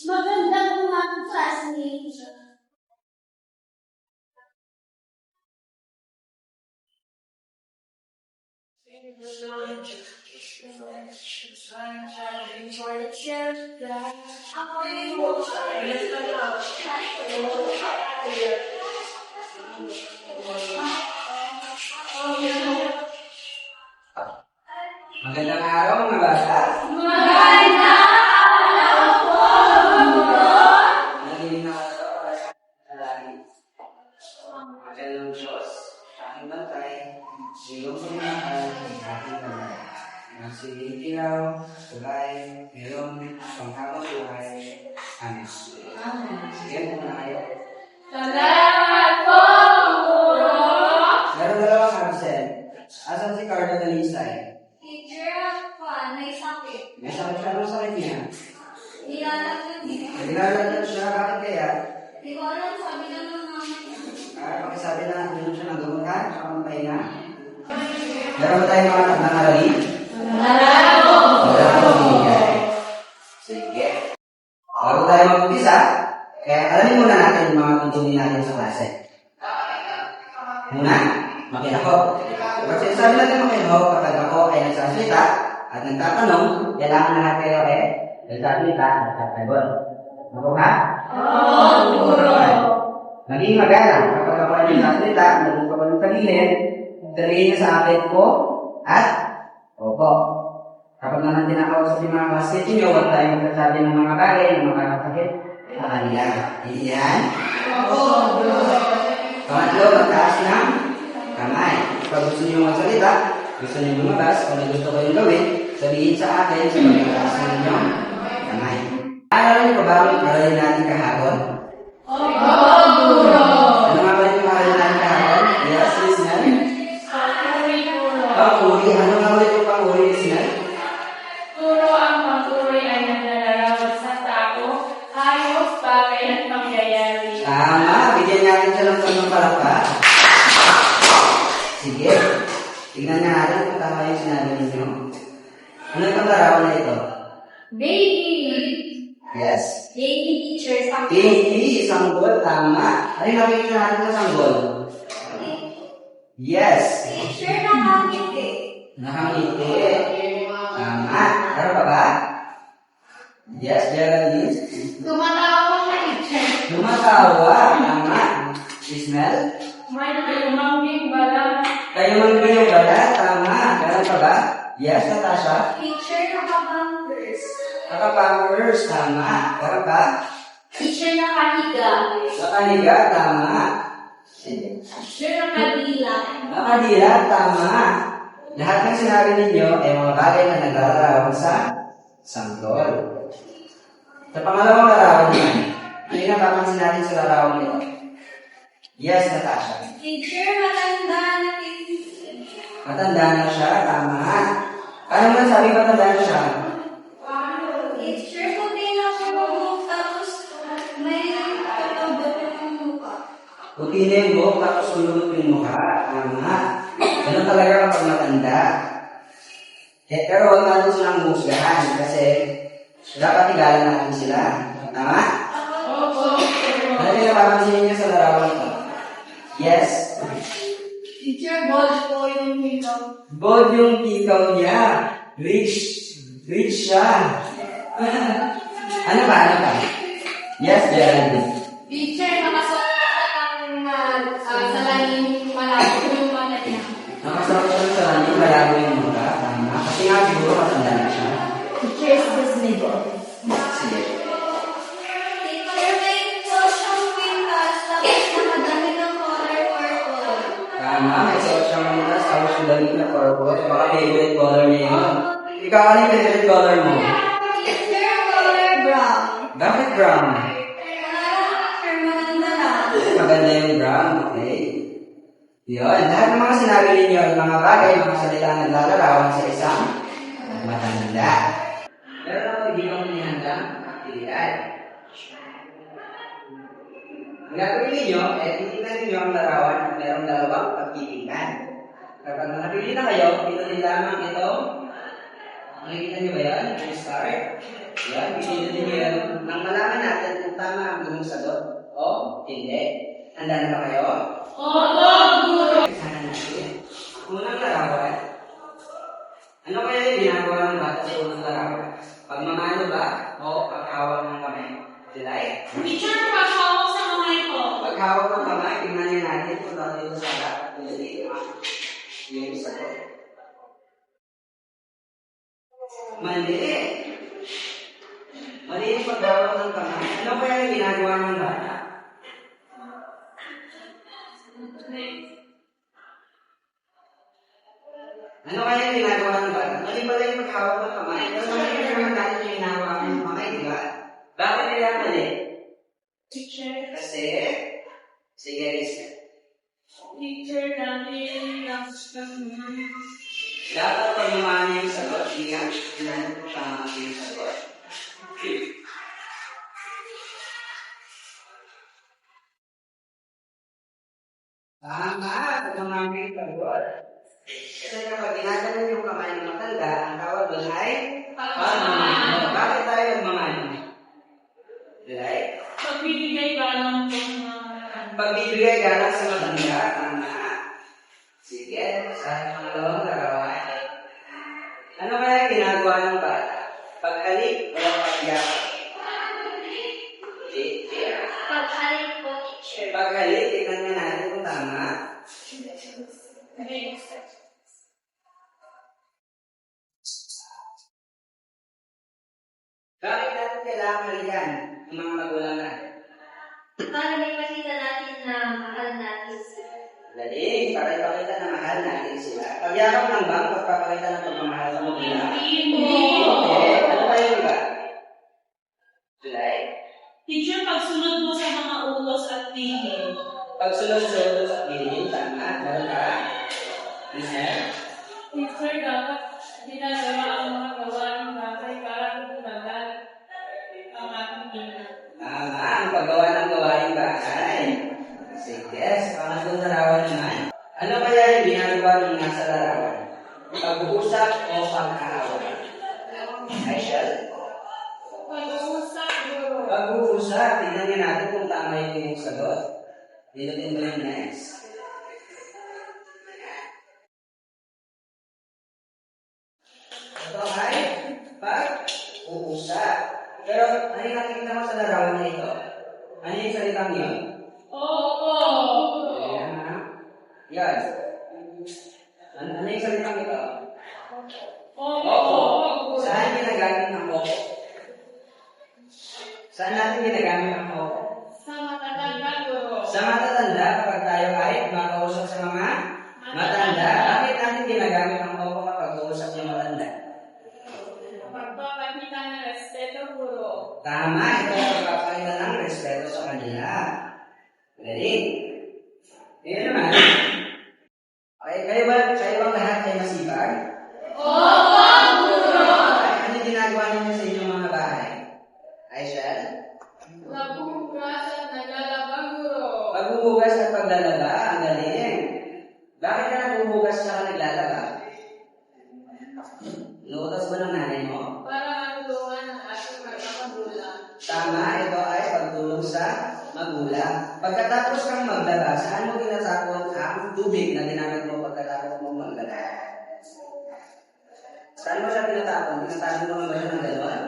Magandang umaga, classmates. Magandang araw mga bata. Magandang araw po, Guro. Naging nakatawa sa lagi. Magandang Diyos, aking bantay, silong pagmahal, aking kamay. Nang sige ilaw, tulay, mayroong panghabang buhay. Amen. Sige, muna kayo. Salamat po, Guro. Meron dalawang absent. Asan si Carlo Dalisay? Teacher, may sakit. May sakit siya, anong sakit niya? Nilalagyan din. Naglalagyan siya, bakit kaya? Di ko alam, sabi lang ng mama niya. Pakisabi na, hindi siya ng gamot ha? Saka mapahinga. Meron ba tayong mga nangarali? Salamat po. Wala po binigay. Sige. Bago tayo mag-umpisa, alamin muna natin yung mga tuntunin natin sa klase. Muna, makinig ako. Kapag sinasabi natin makinig kapag ako ay nagsasalita at nagtatanong, kailangan lahat kayo nagsasalita at nagtatanggol. Ano ha? Oo, Guro. Maging magalang kapag ako ay nagsasalita, nagbuka ko ng tagilid, sabihin niyo sa akin po at opo. Kapag naman tinakausap yung mga basket niyo, huwag tayong magsasabi ng mga bagay, ng mga sakit sa kanila. Iyan. Oo, Guro. Pangatlo, magtaas ng kamay. Kapag gusto niyo magsalita, gusto niyo lumabas, kung may gusto kayong gawin, sabihin sa akin sa pagkataas ng inyong kamay. Alam niyo ba ang aralin natin kahapon? Oo, Guro. Ano nga ba yung aralin natin kahapon? Yes, listener? Papuri, Guro. Panguri. Ano nga ba yung panguri, listener? Guro, ang papuri ay naglalarawan sa tao, hayop, bagay at pangyayari. Tama. Bigyan natin siya ng tanong palakpak. Sige. Tignan na natin kung tama yung sinabi ninyo. Ano yung larawan na ito? Baby. Yes. Baby teacher, Baby, sanggol, tama. Ano yung nakikita natin sa sanggol? Yes. Teacher, nakangiti. Nakangiti. Tama. Ano pa ba? Yes, Geraldine. Tumatawa ka, teacher. Lumatawa. Tama. Smell? May lumambing bala. Kayo man yung bala. Tama. Meron pa ba? Yes, Natasha. Teacher, nakabumpers. Nakapampers. Tama. Meron pa? Teacher, nakahiga. Nakaniga. Tama. Teacher, nakadila. Nakadila. Tama. Lahat ng sinabi ninyo ay mga bagay na naglalarawan sa sanggol. Sa pangalawang larawan naman, ano yung napapansin natin sa larawan nito? Yes, Natasha. Teacher, matanda na Matanda na siya, tama. Ano man sabi matanda na siya? Teacher, puti na siya buhok, tapos may kulubot yung mukha. Puti na yung buhok, tapos kulubot yung mukha. Tama. Ganun talaga kapag matanda. Pero huwag natin silang musgahan kasi dapat igalan natin sila. Tama? Opo. Ano yung napapansin niyo sa larawan ito? Yes? Teacher, bold po yung hikaw. Bold yung kikaw niya. Rich. Rich siya. Ano ba? Yes, Geraldine. Teacher, nakasuot ng salamin malabo yung mata niya. Nakasarap siya sa lalim, malabo yung mura. Tama. Kasi nga siguro matanda na siya. Teacher, is middle. Sige. Teacher, may siyang pintas, tapos nakadami ng color purple. Tama. May suot siyang munas, tapos yung damit na purple. Baka favorite color niya yun. Ikaw, ano yung favorite color mo? Teacher, color brown. Bakit brown? Teacher, maganda na. Maganda yung brown. Okay. Yun. Lahat ng mga sinabi ninyo ay mga bagay, mga salita na naglalarawan sa isang matanda. Meron ako ibigong nihandang aktividad. Ang gagawin ninyo, titignan ninyo ang larawan at merong dalawang pagtitignan. Kapag nakapili na kayo, pinunin lamang itong Nakikita niyo ba yan? Yung start? Yan, pinili niyo yan. Nang malaman natin kung tama ang iyong sagot o hindi. Handa na ba kayo? Opo, Guro. Sana natin. Unang larawan. Ano kaya yung ginagawa ng bata sa unang larawan? Pagmamano ba o paghawak ng kamay? Dilay? Teacher, paghawak sa kamay ko. Paghawak ng kamay, tingnan niyo natin kung dito sa dapat pinili yung sagot. Mali. Mali yung paghawak ng kamay. Ano kaya yung ginagawa ng bata? Ano kaya yung ginagawa ng bata? Mali pala yung paghawak ng kamay. Pero mali naman natin yung ginagawa ng kamay, di ba? Bakit kaya mali? Teacher, Kasi, sige, listen. teacher natin Dapat pagmamahal yung sagot, ingat, inanong ko tama yung sagot. Tama, pagmamahal yung sagot. Kasi kapag ginaganon yung kamay ng matanda, ang tawag doon ay pagmamahal. Bakit tayo nagmamahal? Right? pagbibigay ba ng Pagbibigay galang sa matanda, tama. Sige, sa pangalawang larawan. Ano kaya ginagawa ng bata? Paghalik o pagyakap? paghalik po, teacher. Paghalik, tingnan nga natin kung tama. Bakit natin kailangan halikan ng mga magulang natin? Para may makita natin na mahal natin sila. Dali, para ipakita na mahal natin sila. Pagyakap lang ba ang pagpapakita ng pagmamahal sa magulang? Okay, ano pa yung iba? Tulay? Teacher, pagsunod mo sa mga utos at tingin. Pagsunod-sunod sa piling, tama. Meron ka? Listener? Teacher, dapat ginagawa ang mga gawaing bagay para tumagal ang ating ina. Tama, ang paggawa ng gawaing bahay. Sige, sa pangatong larawan naman. Ano kaya yung ginagawa ng nasa larawan? Pag-uusap o pag-aaway? Aisha? Pag-uusap, Guro. Pag-uusap, tignan nga natin kung tama yung sagot. Dito din ko yung next. Ito ay pag-uusap. Pero ano yung nakikita mo sa larawan na ito? Ano yung salitang yun? Opo. Ayan ha. Yan. Ano yung salitang ito? Opo. Saan ginagamit ng opo? Saan natin ginagamit ang opo? Sa matatanda, Guro. Sa matatanda, kapag tayo ay makausap sa mga matanda, bakit natin ginagamit ang opo kapag kausap yung matanda? Pagpapakita ng respeto, Guro. Tama, ito ang pagpapakita ng respeto sa kanila. Galing. Ngayon naman, kayo bang lahat ay masipag? Opo, Guro. Ano ginagawa ninyo sa inyong mga bahay? Aisha? Nabuhugas at naglalaba, Guro. Paghuhugas at paglalaba, ang galing. Bakit ka naghuhugas at naglalaba? Inuutos mo ng nanay mo? Para matulungan ang ating mga magulang. Tama, ito ay pagtulong sa magulang. Pagkatapos kang maglaba, saan mo tinatapon ang tubig na ginamit mo pagkatapos mo maglaba? Saan mo siya tinatapon? Tinatapon mo ba siya ng gano'n?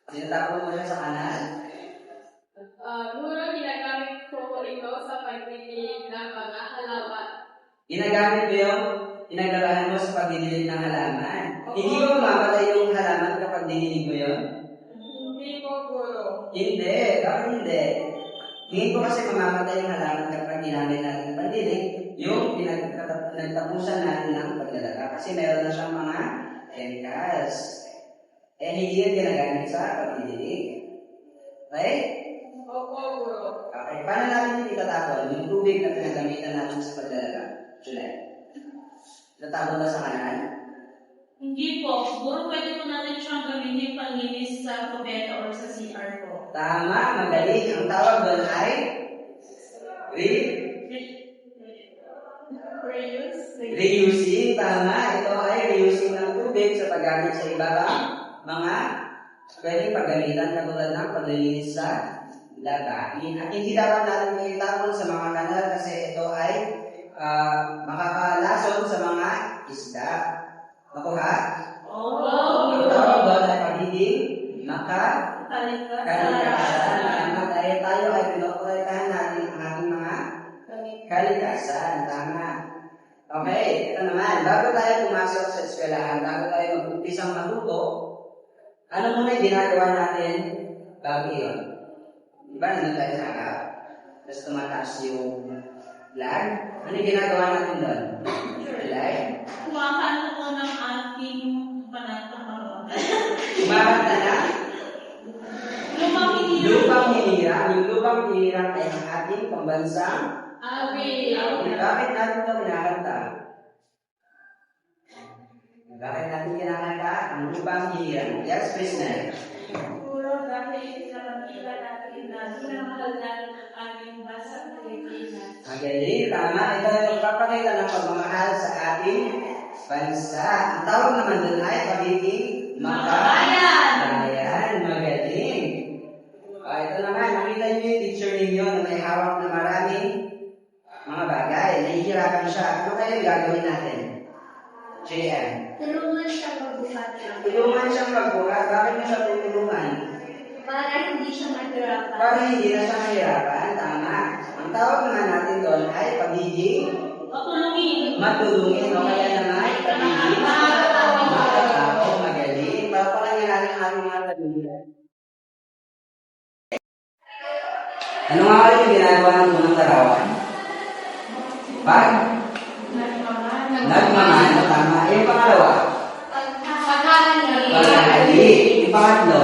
Tinatapon mo siya sa kanan? Guro, ginagamit ko ito sa pagdidilig ng mga halaman. Ginagamit mo yung pinaglabahan mo sa pagdidilig ng halaman. Hindi ba mamamatay yung halaman kapag dinilig mo yun? Hindi po, Guro. Hindi. Bakit hindi? Hindi ko kasi mamamatay yung halaman kapag ginamit natin ng pandilig, yung pinagtapusan natin ng paglalaba. Kasi meron na siyang mga chemicals. Hindi yan ginagamit sa pagdidilig. Okay? Opo, Guro. Okay. Paano natin itatapon yung tubig na pinagamitan natin sa paglalaba? July. Itatapon ba sa kanan? Hindi po. Guro, pwede po natin siyang gamitin panglinis sa kubeta or sa CR po. Tama, magaling. Ang tawag doon ay Reusing, tama. Ito ay reusing ng tubig sa paggamit sa iba pang mga pwedeng paggamitan katulad ng paglilinis sa lagain. At hindi dapat natin itapon sa mga kanal kasi ito ay makakalason sa mga isda. Nakuha? Ang tawag doon ay pagiging kalikasan. Dahil tayo ay pinoprotektahan natin ang ating mga kalikasan. Tama. Okay, ito naman. Bago tayo pumasok sa eskwelahan, bago tayo mag-umpisang matuto, ano muna yung ginagawa natin bago yun? Diba, nandun tayo sa harap? Tapos tumataas yung flag. Ano yung ginagawa natin doon? Flag? Kumakanta ko ng aking panatang. Kumakanta na? Lumang hindi. Lupang hinirang. Yung lupang hinirang ay ang ating pambansang Abi. bakit natin ito kinakanta? Bakit natin kinakanta? Ang lupang hinirang. Yes, Krishna. Siguro dahil sa kanila natin na sinamahal natin ang aming basang Pilipinas. Magaling, tama. Ito ay nagpapakita ng pagmamahal sa ating bansa. Ang tawag naman doon ay pagiging Makabayan. Makabayan. Magaling. Ito naman, nakita niyo yung teacher ninyo na may hawak na maraming mga bagay. Nahihirapan siya. Ano kaya yung gagawin natin? JM. Tulungan siya magbuhat lang. Tulungan siyang magbuhat. Bakit mo siya tutulungan? Para hindi siya mahirapan. Para hindi na siya mahirapan. Tama. Ang tawag naman natin doon ay pagiging Matulungin. matulungin. O kaya naman, pagiging makakapag. Magaling. Para pala nga natin ang aming mga pamilya. Ano nga ulit yung ginagawa ng unang larawan? Nagmamano, tama. Yung pangalawa? Paghahali. Yung pangatlo?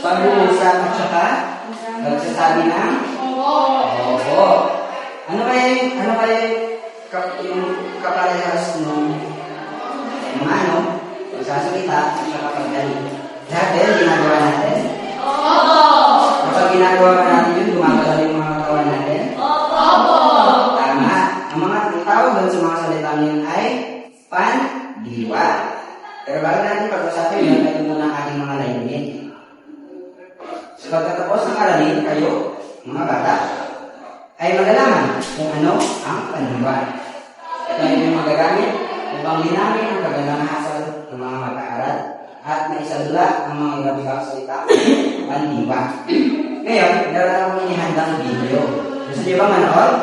Pag-uusap at saka pagsasabi ng oo. Ano kaya yung kaparehas nung ano? Pagsasalita at saka pagdali. Lahat yan, ginagawa natin? Kapag ginagawa pa natin yun, gumagalaw yung mga katawan natin? Tama. Ang mga tawag doon sa mga salitang yun ay pandiwa. Pero bago natin pag-usapin yun, ito muna ang ating mga layunin. So pagkatapos ng aralin, kayo, mga bata, ay magalaman kung ano ang pandiwa. Ito ay yung magagamit upang linawin ang kagandang hasal ng mga mag-aaral at maisadula ang mga iba-ibang salita pandiwa. Ngayon, meron akong inihandang video. Gusto niyo ba manood?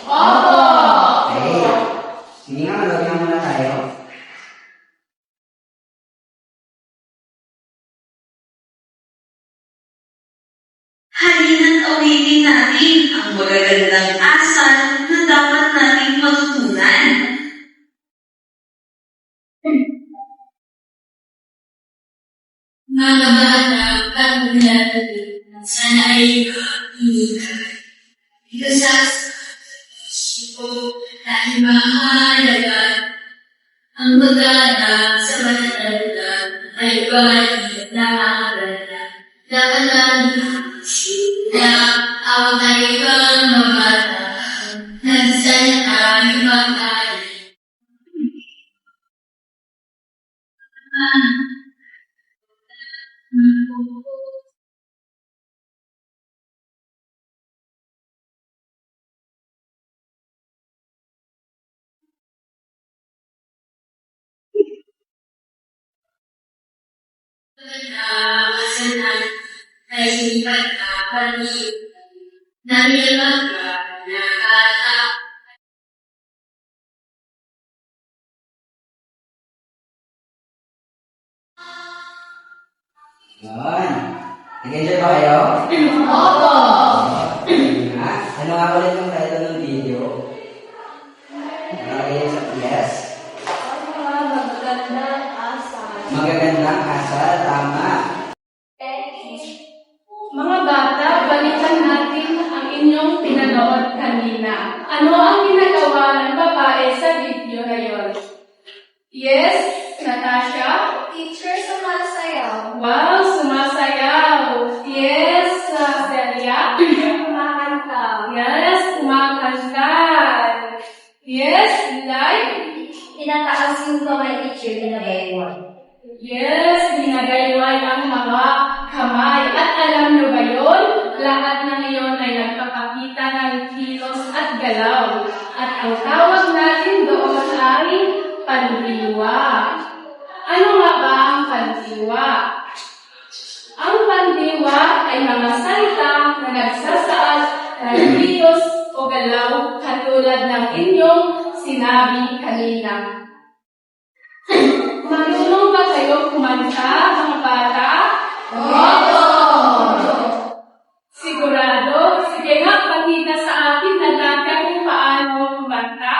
Okay. Sige nga, manood nga muna tayo. Halina't ulitin natin ang magagandang asal na dapat nating matutunan. Mga bata, pag-unatin, sana ay ikasas ko dahil mahalaga ang pag-anak sa matatanda ay balik na agad. Dapat natin na ang kailang mga bata nagsalita ay mag-alit. Kasanan ay ipagkapalit na nilaga na kata. Yun. Nag-enjoy ba kayo? Ano nga ulit yung title ng video? Okay, yes. Magagandang asal, tama. Mga bata, balikan natin ang inyong pinanood kanina. Ano ang ginagawa ng babae sa video na yun? Yes, Natasha? Teacher, sumasayaw. Wow, sumasayaw. Yes, Celia? Kumakanta. Yes, kumakanta. Yes, like? Tinataas yung kamay, teacher, tinagayway. Yes, ginagayway ang mga kamay. At alam nyo ba yun? Lahat ng iyon ay nagpapakita ng kilos at galaw. At ang tawag natin doon ay pandiwa. Ano nga ba ang pandiwa? Ang pandiwa ay mga salita na nagsasaad ng kilos o galaw katulad ng inyong sinabi kanina. Marunong ba kayo kumanta, mga bata? Opo! Sigurado? Sige nga, pakita sa akin na dati kung paano kumanta.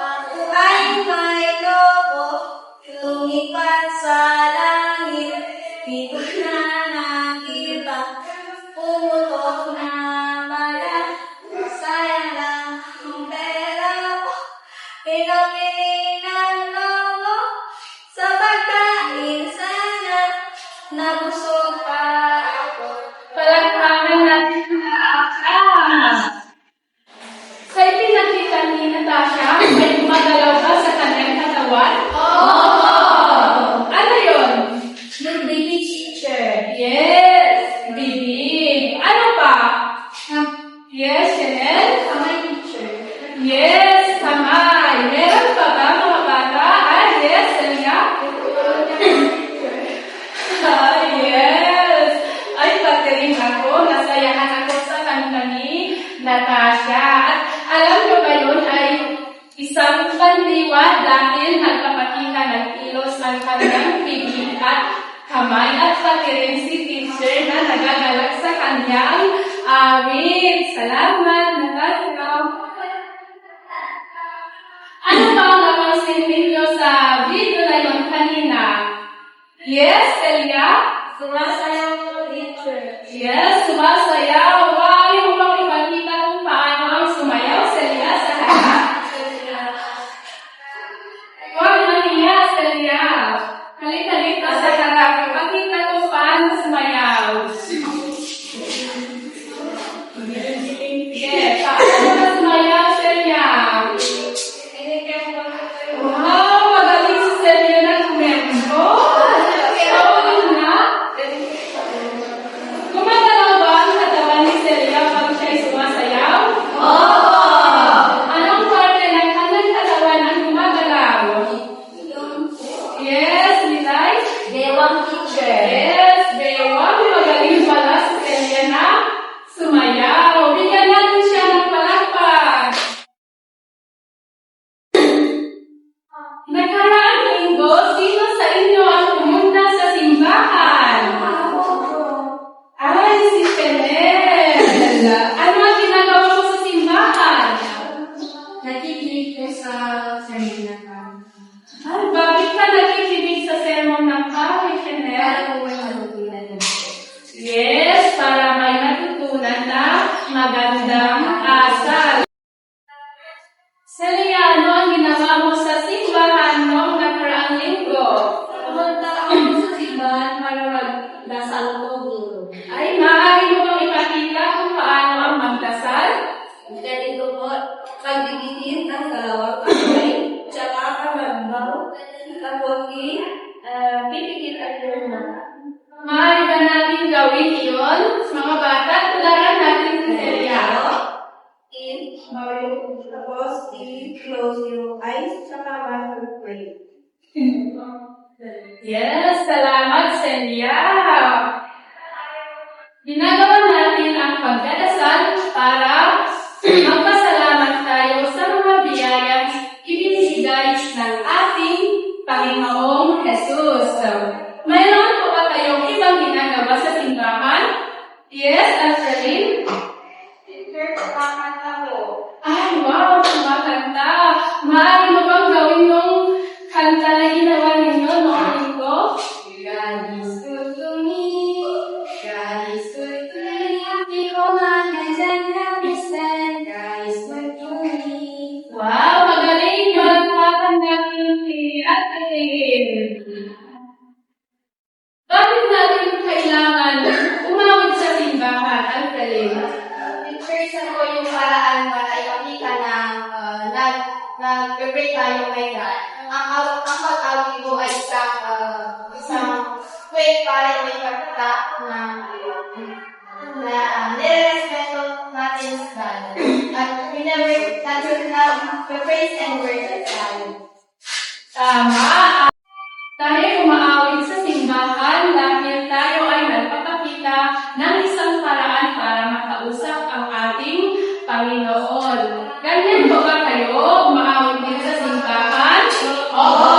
Ako ay may lobo, lumipad sa langit, di ko na nakita, pumutok na mala, sayang lang ang pera ko, pinamili ng lobo, sa pagkain sana, nabusog pa ako. Palagpanan natin ang sa ipinakita ni Natasha, may gumagalaw ka sa kanyang katawan? Ano yun? Yung baby teacher. Yes, bibig. Ano pa? Yes, Chanel? Kamay teacher. Yes, kamay. Meron pa ba mga bata? Yes, Celia? Yes. Ay, pati rin ako. Nasayahan ako sa kanta ni Natasha. At alam nyo ba yun ay isang pandiwa dahil nagpapakita ng kilos ang kanyang bibig at kamay at pati rin si teacher na nagagalak sa kanyang awit. Salamat, Natasha. Ano ba ang napansin ninyo sa video na yun kanina? Yes, Celia? Sumasayaw yung teacher. Yes, sumasayaw. Wow, yung bang ipakita kung paano ang sumayaw, Celia, sa harap? Huwag maniya, Celia. Halika sa harap. Ipakita kung paano sumayaw. Yes, paano ka sumayaw, Celia? Wow, magaling si Celia na kumento. Ikaw na. Gumagalaw ba ang katawan ni Celia pag siya'y sumasayaw? Anong parte ng kanyang katawan ang gumagalaw? Yes, Nilay? Bewang teacher. Yes, bewang. Magaling pala si Celia na sumayaw. Bigyan natin siya ng palakpak. Nakaraang linggo, sino sa inyo ang pumunta sa simbahan? Ay, si Penel. Ano ang ginagawa mo sa simbahan? Nakikinig ko sa sermon na kami. Ay, bakit ka nakikinig sa sermon ng Pari, Penel? Para po may matutunan ng Yes, para may natutunan na magandang asal. Celia, ano ang ginawa mo sa simbahan noong nakaraang linggo? Pumunta ako sa simbahan para magdasal ko guro. Ay, maaari mo bang ipakita kung paano ang magdasal? Galing ko po, pagdikitin ang dalawang kamay, tsaka kamagbaw, tapos pipikit ang iyong mata. Maaari ba natin gawin iyon? Mga bata, tularan natin si Celia. Tapos, close your eyes, tsaka mag-pray. Yes, salamat, Celia. Ginagawa natin ang pagdadasal para magpasalamat tayo sa mga biyayang ibinibigay ng ating Panginoong Jesus. Mayroon po ba kayong ibang ginagawa sa simbahan? Yes, Angeline? Ay, wow, kumakanta. Maaari mo bang gawin yung kanta na ginawa ninyo noong linggo? God is good to me. God is good to me. He hold my hands and help me stand. God is good to me. Wow, magaling yun. Kakandang si Atin. Bakit natin kailangan umawit sa simbahan? Ang nag-pray tayo kay God. Ang pag-awit mo ay isang way para may pagkata na nire-respeto natin sa God. At praise and worship tayo. Tama! Tayo umaawit sa simbahan dahil tayo ay nagpapakita ng isang paraan para makausap ang ating Panginoon. Ganyan po ba kayo? Umaawit din sa simbahan? Oo!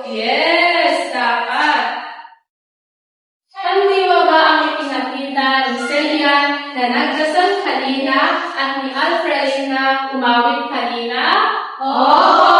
Yes! Dapat! Pandiwa ba ang ipinakita ni Celia na nagdasal kanina at ni Alfred na umawit kanina? Oo!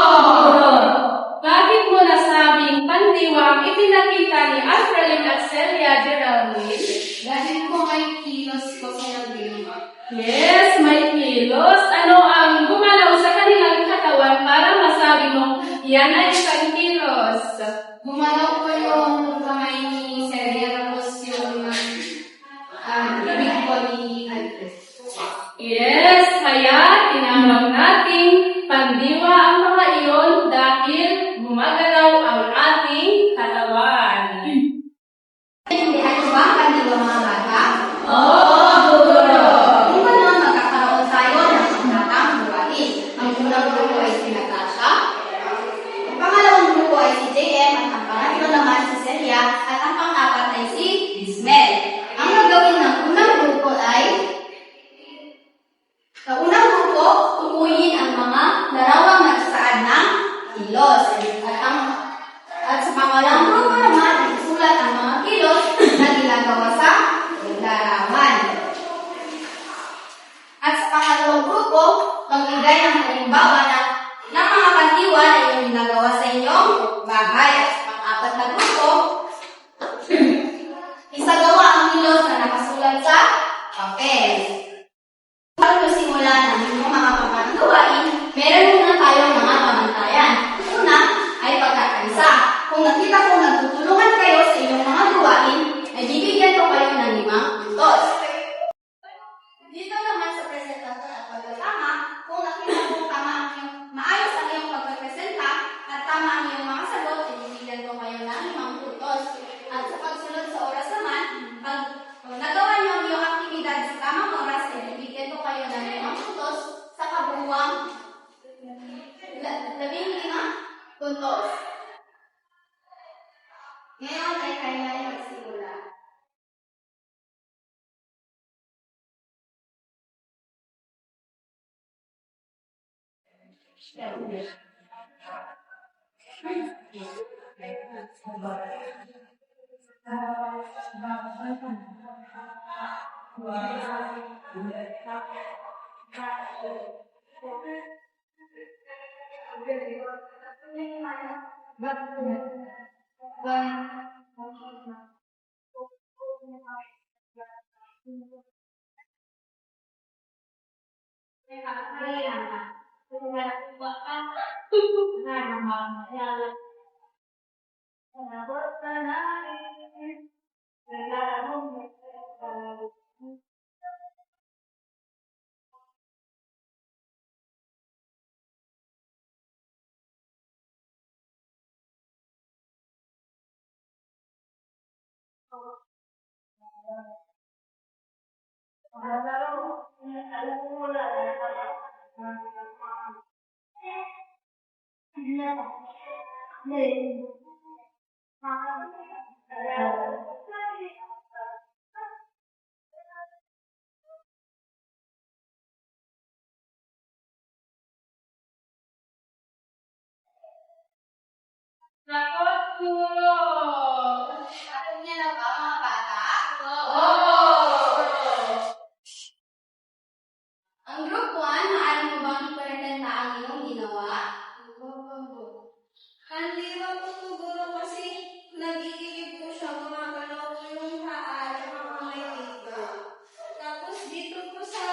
Bakit mo nasabing pandiwang ipinakita ni Alfred at Celia Geraldine? Dahil po may kilos ko sa nagdiwa. Yes, may kilos. Ano ang gumalaw sa kanilang katawan para masabi mong yan ay isang kilos? Gumalaw po yung kamay ni Celia, tapos yung bibig po ni Alfred. Yes, kaya tinawag nating pandiwa ang mga iyon dahil gumagalaw ang ating katawan. Hindi, ano ba ang pandiwa mga bata? Oo, guro! Kung ano magkakaroon tayo ng pangkatang buwain. Ang unang grupo ay si Natasha, ang pangalawang grupo ay si JM, at ang pangatlo naman si Celia, at ang pang-apat ay si Ismel. Ang gagawin ng unang grupo ay sa unang grupo, tukuyin ang mga larawang nagsaad ng kilos. At sa pangalawang grupo naman, isulat ang mga kilos na ginagawa sa larawan. At sa pangalawang grupo, magbigay ng halimbawa ng mga pandiwa na inyong ginagawa sa inyong bahay. At sa pang-apat na grupo, isagawa ang kilos na nakasulat sa papel. Bago simulan ang inyong mga pagkakagawain, meron muna tayong mga pamantayan. Una ay pagkakaisa. Kung nakita kong nagtutulungan kayo sa inyong mga gawain, ay bibigyan ko kayo ng 5 puntos. Dito naman sa presentasyon at pagkatama, kung nakita kong maayos ang iyong pagkapresenta at tama ang iyong mga sagot, ay bibigyan ko kayo ng 5 puntos. At sa pagsunod sa oras naman, pag nagawa niyo ang iyong aktibidad sa tamang oras, ay bibigyan ko kayo ng 5 puntos sa kabuuang 15 puntos. Ngayon ay kayo na magsimula. Sakot, guro! Alam niyo na ba mga bata? Oo! Ang group 1, maaari mo bang ipresenta ang iyong ginawa? Kandiwa po siguro kasi nagigilid po siya, gumagalaw po yung paa at mga kamay dito. Tapos dito po sa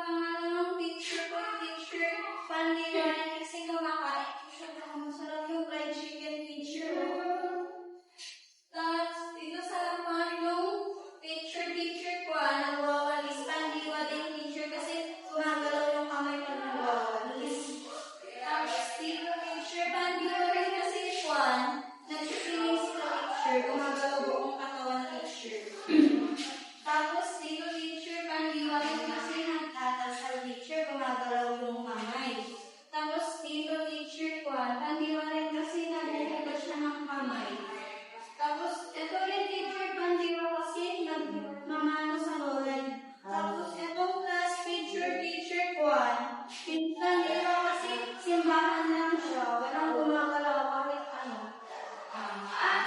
mga picture po, pandiwa rin kasi kumakain po siya ng masarap yung fried chicken picture. Tapos dito sa laman yung picture ko, nagwawalis, pandiwa din picture kasi gumagalaw yung kamay pag nagwawalis. Nandito kasi simbahan lang siya. Walang gumagalaw kahit ano.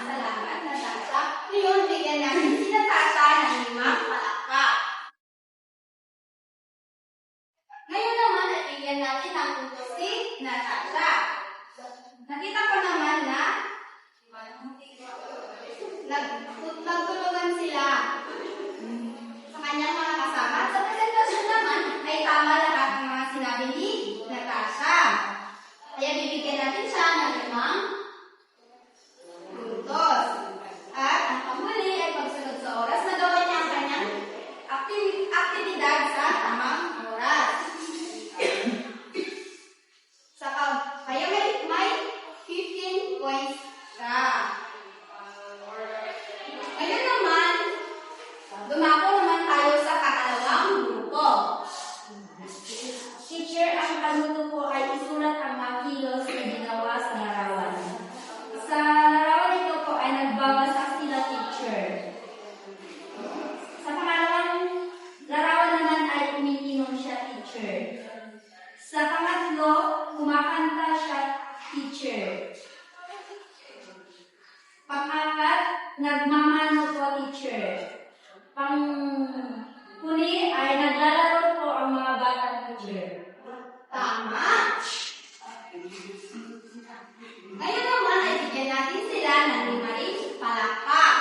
Salamat, Natasha. Ngayon, bigyan natin si Natasha ng 5 palakpak. Ngayon naman, ay bigyan natin ng punto si Natasha. Nakita ko naman na nagtulungan sila sa kanyang mga kasama. Sa presentasyon naman, ay tama lahat ng mga sinabi ni Natasha. Kaya bibigyan natin siya ng 5 puntos. At ang panghuli ay pagsunod sa oras na gawin niya ang kanyang aktibidad sa tamang oras. Kaya may 15 points ka. Ngayon naman, dumako naman tayo sa katalawang grupo. Teacher, ang panuto po ay isulat ang mga kilos na ginawa sa larawan. Sa larawan ito po ay nagbawasak sila, teacher. Sa pangalawang larawan naman ay umiinom siya, teacher. Sa pangatlo, kumakanta siya, teacher. Pang-apat, nagmamano po, teacher. Pang-huli ay naglalaro po ang mga bata, teacher. Tama! Ngayon naman ay bigyan natin sila ng 5 palakpak.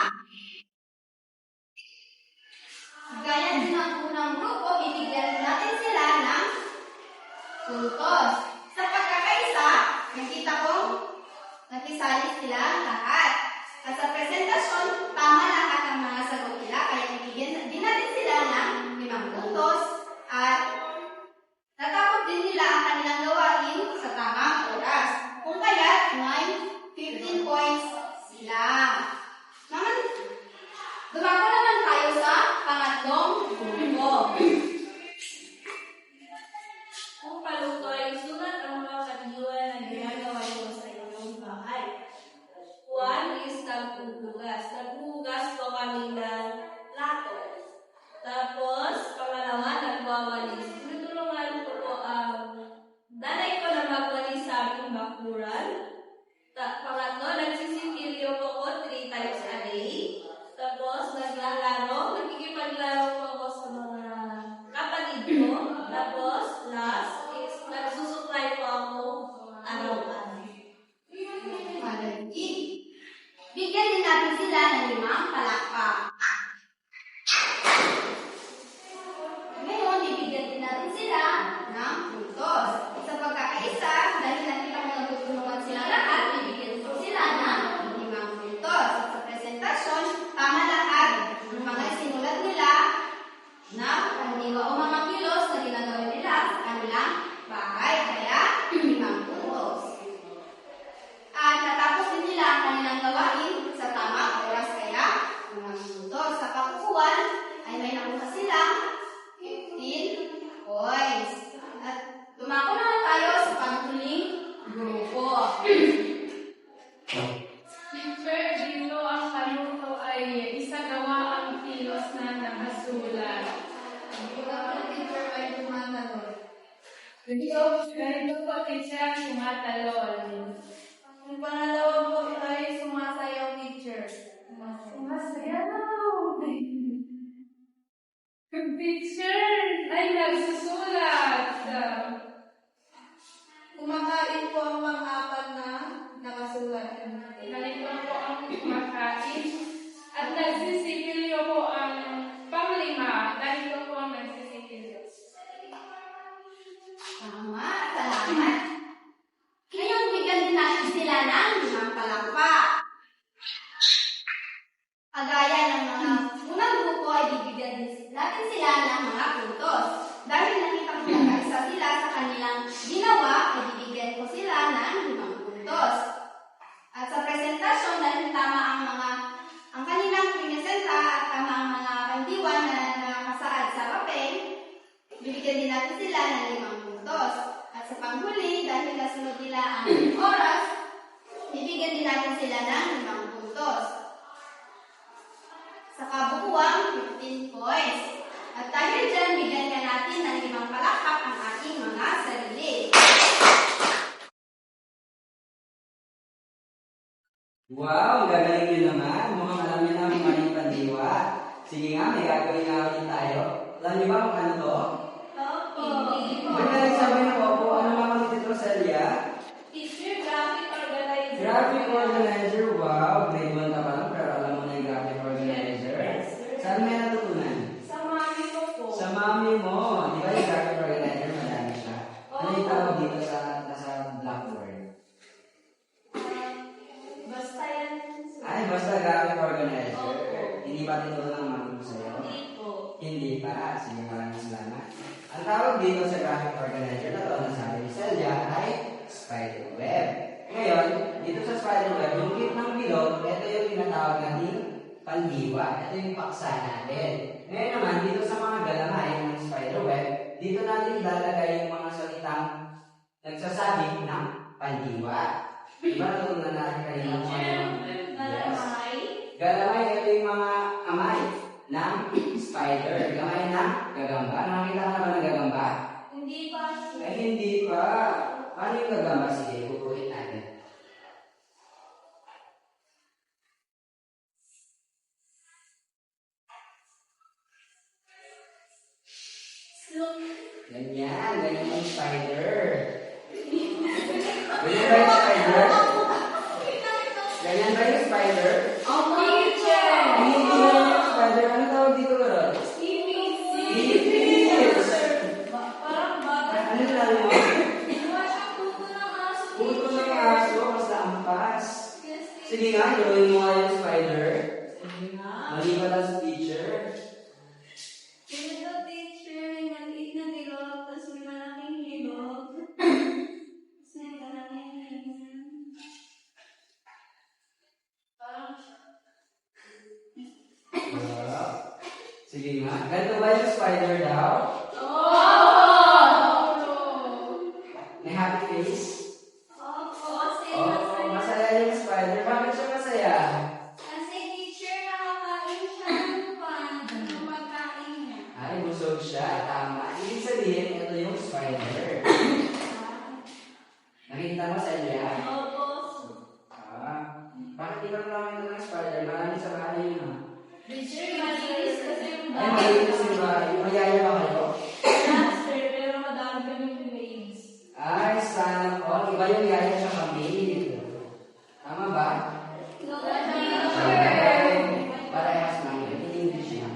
Gaya din ang unang grupo, bibigyan natin sila ng puntos. Sa pagkakaisa, nakita ko nakisali sila lahat. At sa presentasyon, tama lahat ang mga sagot nila, kaya bibigyan din natin sila ng 5 puntos. At natapos din nila ang kanilang gawain sa tamang oras. Kung kaya, may 15 points sila. Naman, dumako naman tayo sa pangatlong grupo. Kung paluto ay isulat ang mga kadiwa na ginagawa mo sa iyong bahay. 1 is naghuhugas. Naghuhugas po kami ng plato. Tapos, pangalawa, nagwawalis. Tinutulungan ko po ang nanay ko na magwalis sa aking bakuran. Pangatlo, nagsisipilyo po ko 3 times a day. Tapos, nakikipaglaro po ako sa mga kapatid ko. Tapos, last is nagsusupply po ako araw-araw. Malagkit. Bigyan din natin sila ng 5 palakpak. Ngayon, bibigyan din natin sila ng puntos. Sa pagkakaisa, dahil nakita ko nagtutulungan sila lahat, bibigyan ko sila ng 5 puntos. At sa presentasyon, tama lahat ng mga sinulat nila na pangdiwa o mga kilos na ginagawin nila sa kanilang bahay. Kaya, 5 puntos. At natapos din nila ang kanilang gawain sa tamang oras, kaya 5 puntos. Sa pagkukuhan ay may nakuha silang 15 points. At dumako naman tayo sa panghuling grupo. Teacher, dito ang paluto ay isagawa ang kilos na nakasulat. Teacher ay tumatanong. Ganito po, teacher, tumatalon. Yung pangalawa po ay sumasayaw, teacher. Sumasayaw! Teacher, ay nagsusulat. Kumakain po ang pang-apat na nakasulat. Ganito po ang kumakain. At nagsisipilyo po ang pang-5. Ganito po ang nagsisipilyo. Tama, salamat. Ngayon, bigyan din natin sila ng 5 palakpak. Kagaya ng mga unang grupo ay bibigyan din natin sila ng mga puntos. Dahil nakita ko nagkaisa sila sa kanilang ginawa, ay bibigyan ko sila ng 5 puntos. At sa presentasyon, dahil tama ang kanilang pinesenta at tama ang mga pandiwan na nakasaad sa papel, bibigyan din natin sila ng 5 puntos. At sa panghuli, dahil nasunod nila ang oras, bibigyan din natin sila ng 5 puntos. Sa kabuuan, 15 points. At dahil dyan, bigyan ka natin ng 5 palakpak ang ating mga Wow, ang gagaling nyo naman. Mukhang alam nyo na ang maling pandiwa. Sige nga, may gagawin nga ulit tayo. Alam nyo ba kung ano to? Opo. Ba't na nagsabi ng opo? Ano mga ulit ito, Celia? Teacher, graphic organizer. Graphic organizer. Wow, grade 1 ka pa lang, pero alam mo na yung graphic organizer. Yes, sir. Saan may natutunan? Sa mami ko po. Sa mami mo. Di ba yung graphic organizer, madami siya? Ano yung tawag dito sa Blackboard? Basta yan. Ay, basta graphic organizer. Opo. Hindi ba tinuro ng mami mo sa'yo? Hindi po. Hindi pa. Sige, maraming salamat. Ang tawag dito sa graphic organizer na to, na sabi ni Celia, ay spiderweb. Ngayon, dito sa spiderweb, yung gitnang bilog, ito yung tinatawag natin pandiwa. Ito yung paksa natin. Ngayon naman, dito sa mga galamay ng spiderweb, dito natin ilalagay yung mga salitang nagsasabi ng pandiwa. Diba natutunan natin kanina kung ano? Yes. Galamay. Galamay, ito yung mga kamay ng spider. Gamay ng gagamba. Nakakita ka na ba ng gagamba? Hindi pa. Ay, hindi pa. Paano yung gagamba? Sige, pupulit natin. Ganyan. Ganyan yung spider. Ganyan ba yung spider? Ganyan ba yung spider? Opo, Hindi teacher. yung spider. Ano tawag dito ba ron? Ipis. Parang bata. Ano lang yun? Diba siya puto ng aso? Puto ng aso, basta ampas. Yes, Sige nga, drawing mo nga yung spider. Sige nga. Malipat ang teacher. Ganito, teacher, may maliit na bilog, tapos may malaking bilog. Tapos may malaking bilog. Parang Wow. Sige nga. Ganito ba yung spider daw? May happy face? opo, kasi Oo, masaya yung spider. Bakit siya masaya? Kasi teacher, nakakain siya ng pan, ng pagkain niya. Ay, busog siya. Tama. Ibig sabihin, ito yung spider. Nakita mo sa inyo? Opo. Bakit di ba namin ito ng spider? Marami sa bahay yun. Ah. Teacher, malinis kasi yung Ay, malinis yung bahay. Mayaya ba kayo? Master, pero madami kaming grades. Ay, sana all. Iba yung yaya sa kami. Tama ba? No, teacher. Parehas lang yun. In English yan.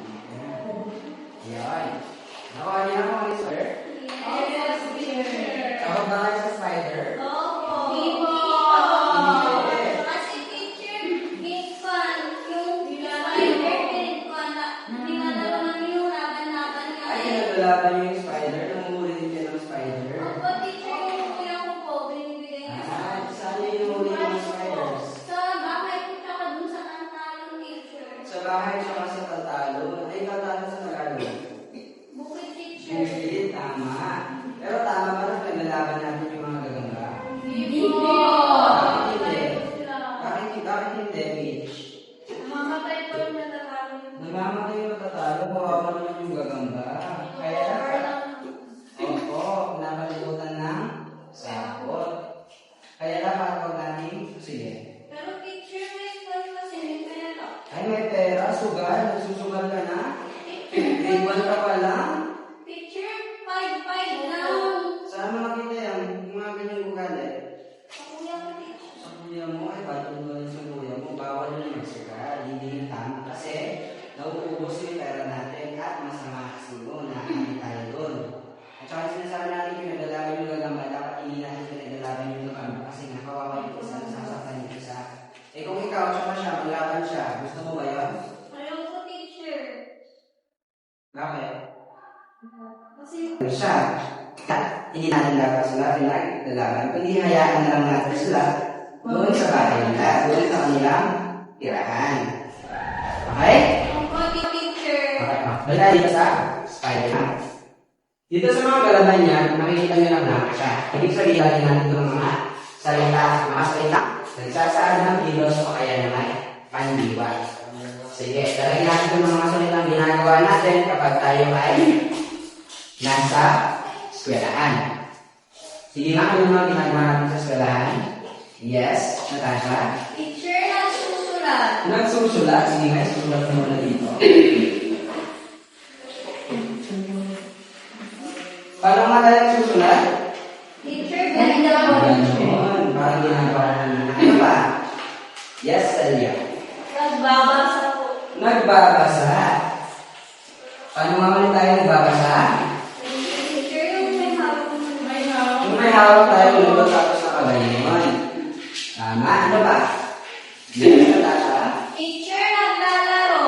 Yan. Nakuha niyo na kung ano, sir? Yes, teacher. Tawag ba kayo sa spider? Opo. Hindi. Kasi teacher, minsan, yung spider, dinadala namin yung laban-laban nga. Ay, nalalaban niyo yung spider. Namumuli din kayo ng spider. Opo, teacher, yung kuya ko po, binibigay niya sa Ah, saan niyo inumuli ng spiders? Sa bahay ko tsaka dun sa kantalong teacher. Sa bahay siya sa Tantalo. Ay, Tantalo sa Tagalog. Bukid teacher. Hindi, tama. Pero tama ba na naglalaban natin yung mga gagamba? Hindi po. Bakit hindi? Sila. Bakit hindi, Mitch? Namamatay po yung natatalo. Namamatay yung matatalo, kawawa naman yung gagamba. Kaya dapat, opo, napalibutan ng sapot. Kaya dapat huwag natin, sige. Pero teacher, may school kasi may pera. Ay, may pera, sugal, nagsusugal ka na. Grade 1 ka pa lang. Teacher, 5-5 lang. Saan mo nakita yan? Yung mga ganyang ugali. Sa kuya ko, teacher. Sa kuya mo, ay patuloy sa kuya mo, bawal yung magsugal, hindi yung tama. Kasi, nauubos yung pera natin at masama kasi mo, nakakita tayo doon. At saka sinasabi natin pinagalaban yung gagamba, dapat hindi natin pinagalaban yung gagamba kasi nakawawa yung isa, nasasaktan yung isa. Eh kung ikaw, tsaka siya, maglaban siya, gusto mo ba yun? Ayaw ko, teacher. Bakit? Kasi, Siya, hindi natin dapat sila pinaglalaban, kundi hayaan na lang natin sila doon sa bahay nila, doon sa kanilang tirahan. Okay? opo, teacher. Okay, balik dito sa Spider-Man. Dito sa mga galaban niya, makikita niyo lang na siya. Ibig sabihin natin natin itong mga salita, nagsasaad ng kilos o kaya naman pandiwa. Sige, talagyan natin itong mga salitang ginagawa natin kapag tayo ay nasa eskwelahan. Sige nga, ano mga ginagawa natin sa eskwelahan? Yes, Natasha? Teacher, nagsusulat? Nagsusulat. Sige nga, susulat mo na dito. Paano nga tayo nagsusulat? Teacher, ganito ako. Ganon. Parang ginagawa ko na. Ano ba? Yes, Talia. Nagbabasa po. Nagbabasa. Paano nga ulit tayo nagbabasa? Teacher, yung may hawak. May hawak. Kung may hawak tayo, lulot tapos nakagayon. Tama. Ano ba? Yes, Natasha. Teacher, naglalaro.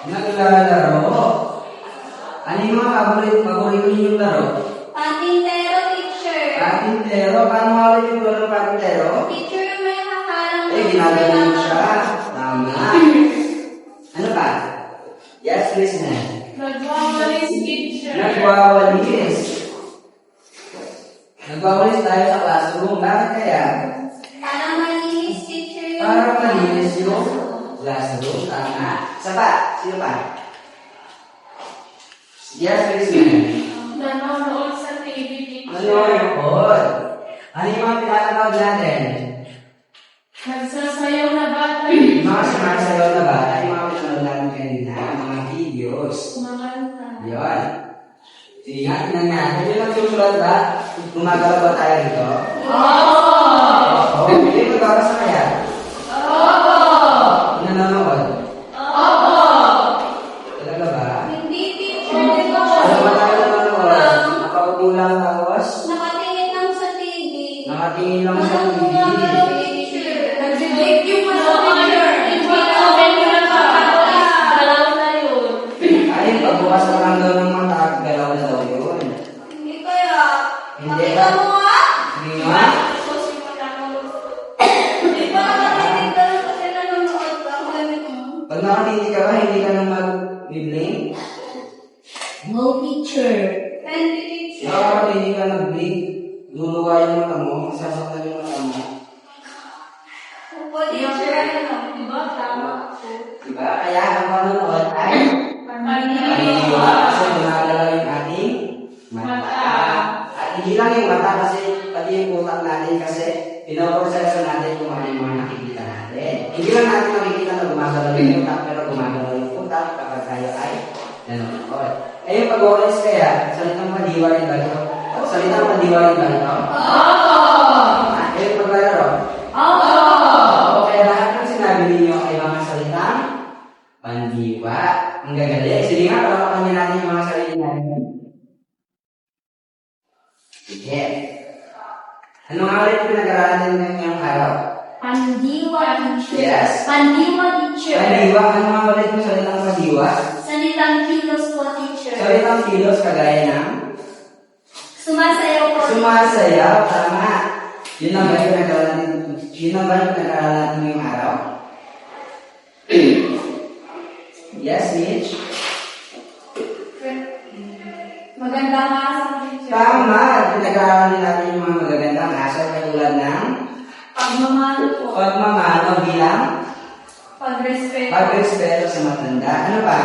Naglalaro. Ano yung mga paborito ninyong laro? Patintero, teacher. Patintero. Paano nga ulit yung laro ng patintero? Teacher, yung may hakalang. Eh, ginagawa mo siya. Tama. Ano ba? Yes, listener. Nagwawalis, teacher. Nagwawalis. Nagwawalis tayo sa classroom. Bakit kaya? Para malinis, teacher. Para malinis yung classroom. Tama. Isa pa. Sino pa? Yes, listener. Nanonood sa TV, teacher. Nanonood. Ano yung mga pinapanood natin? Nagsasayaw na bata. Yung mga sumasayaw na bata, yung mga pinanood natin kanina, mga videos. Kumanta. Yun. Sige nga, tingnan natin. Yung nagsusulat ba? Gumagalaw ba tayo dito? Oo! Hindi magbabasa kaya? Nanonood? Talaga ba? Hindi, teacher. Ano ba tayo nanonood? Nakaupo lang tapos? Nakatingin lang sa TV. Nakatingin lang sa Walang TV. gumagalaw, teacher. Nag-break yung mga teacher. Dalaw na yun. Ay, pagbukas na lang daw ng mata, galaw na daw yun. Hindi kaya. Hindi Pakita ba? mo nga. Hindi nga? Hindi pa nakatinig ka lang kasi nanonood ka. Gamit mo. Pag nakatinig ka ba, hindi ka nang mag-blink? No, teacher. Hindi, teacher. Nakakatinig ka nag-blink, luluwa yung mata mo, sasaktan yung mata mo. Opo, teacher. Diba? Tama. Diba? Kaya ang panonood ay Paniniwa. kasi gumagalaw yung ating mata. At hindi lang yung mata kasi pati yung utak natin kasi pinoproseso natin kung ano yung mga nakikita natin. Hindi lang natin nakikita na gumagalaw yung utak pero gumagalaw yung utak kapag tayo ay nanonood. Eh yung pag-orange kaya, salitang madiwa rin ba ito? Salitang madiwa rin ba ito? Eh yung paglalaro? Kaya lahat ng sinabi ninyo ay mga salitang pandiwa. Ang gagaling. Sige nga, palapakan niyo natin yung mga sarili natin. Sige. Ano nga ulit pinag-aralan natin ngayong araw? Pandiwa, teacher. Yes. Pandiwa, teacher. Pandiwa. Ano nga ulit yung salitang pandiwa? Salitang kilos po, teacher. Salitang kilos kagaya ng Sumasayaw po. sumasayaw. Tama. Yun ang ba yung pinag-aralan natin? Yun ang ba yung pinag-aralan natin ngayong araw? Yes, Mitch? Magandang asang, teacher. Tama. Pinag-aralan din natin yung mga magagandang asal katulad ng Pagmamahal po. pagmamano bilang Pagrespeto. pag-respeto sa matanda. Ano pa?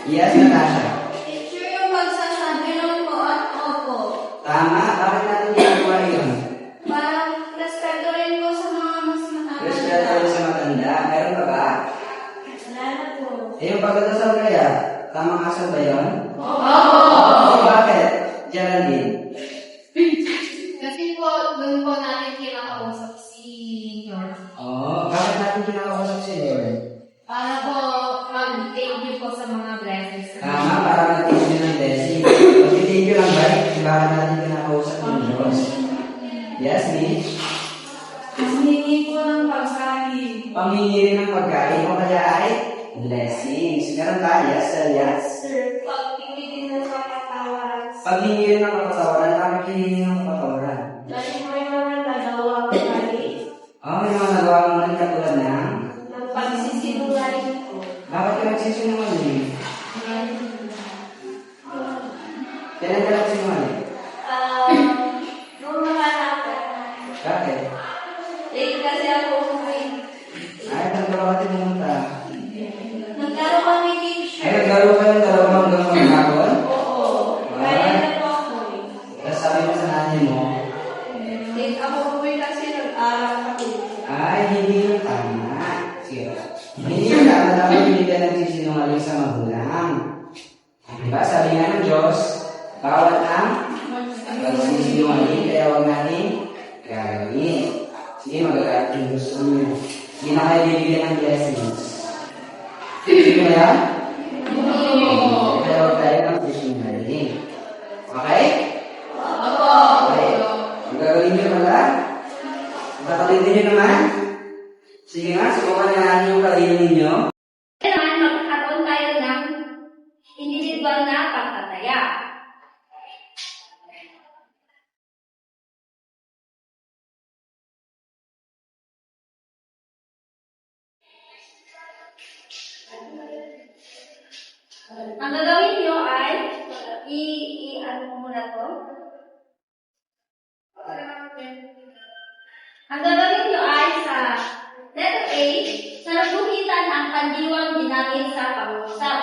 Yes, Natasha. Teacher, yung magsasabi ng po at opo. Tama. Bakit natin ginagawa yun? Parang respeto rin po sa mga mas matanda. Respeto rin sa matanda. Meron pa ba? Wala na po. Eh, yung pagdadasal kaya, tamang asal ba yun? Oo. Bakit? Geraldine. Kasi po, doon po natin kinakausap si Lord. Oo. Bakit natin kinakausap si Lord? Para po mag-thank you po sa mga blessings. Tama. Para mag-thank you ng blessing. Mag-thank you lang ba? Bakit natin kinakausap ng Diyos? Yes, Mitch? Humingi po ng pagkain. Panghingi rin ng pagkain o kaya ay blessings. Meron ba? Yes, sir. Yes. Sir, pag-ibigin na sa katawan. Paghingi rin ng kapatawaran, bakit hihingi ng kapatawaran? Dahil may mga nagawa ko mali. May mga nagawa mo rin katulad ng Ng pagsisinungaling ko. bakit ka nagsisinungaling? Kailan ka nagsisinungaling? Nung nakalapan. Bakit? Late kasi ako umuwi. Ay, saan ka ba kasi pumunta? Nagkaroon kami teacher. Ay, naglaro ka ng dalawang hanggang maghapon? Oo. Kaya na po ako. Tapos sabi mo sa nanay mo, Late ako umuwi kasi nag-aral ako. ay, hindi yun tama. Sige. nagsisinungaling sa magulang. Diba? Sabi nga ng Diyos, bawat ang pagsisinungaling, kaya huwag natin gagawin. Sige, magagamit yung gusto niyo. Hindi na kayo bibigyan ng blessings. Sige mo yan? Kaya huwag tayo ng pagsisinungaling. Okay? Okay. Ang gagawin niyo pala? Ang kakalitin niyo naman? Sige nga, subukan na natin yung kalino ninyo. Naman, magkakaroon tayo ng individual na pagtataya. Ang gagawin nyo ay ano mo muna to? Ang gagawin nyo ay sa letter A, salubuhitan ang kandiwang ginamit sa pangusap.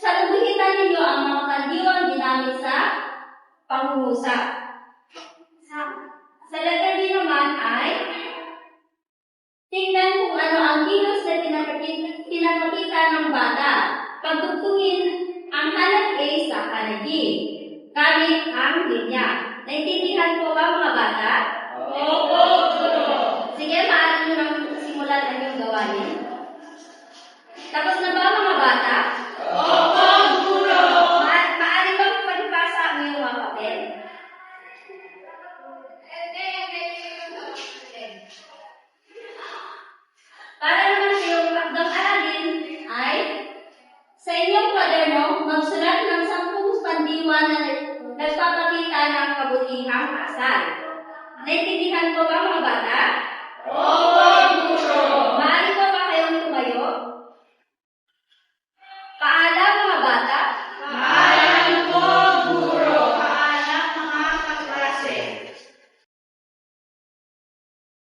Salubuhitan ninyo ang mga kandiwang ginamit sa pangusap. Sa letter B naman ay tingnan kung ano ang kilos na pinapakita ng bata. Pagtugtugin ang kanan A sa kanan B. Gamit ang linya. Naintindihan po ba mga bata? Opo. Sige, maaari nyo nang simulan ang iyong gawain. Tapos na ba mga bata? Opo, guro. Maaari bang pagbasa ang iyong mga papel? Para naman sa iyong takdang aralin ay sa inyong kwaderno, magsulat ng 10 pandiwa na nagpapakita ng kabutihang asal. Naintindihan ko ba mga bata? Opo, guro.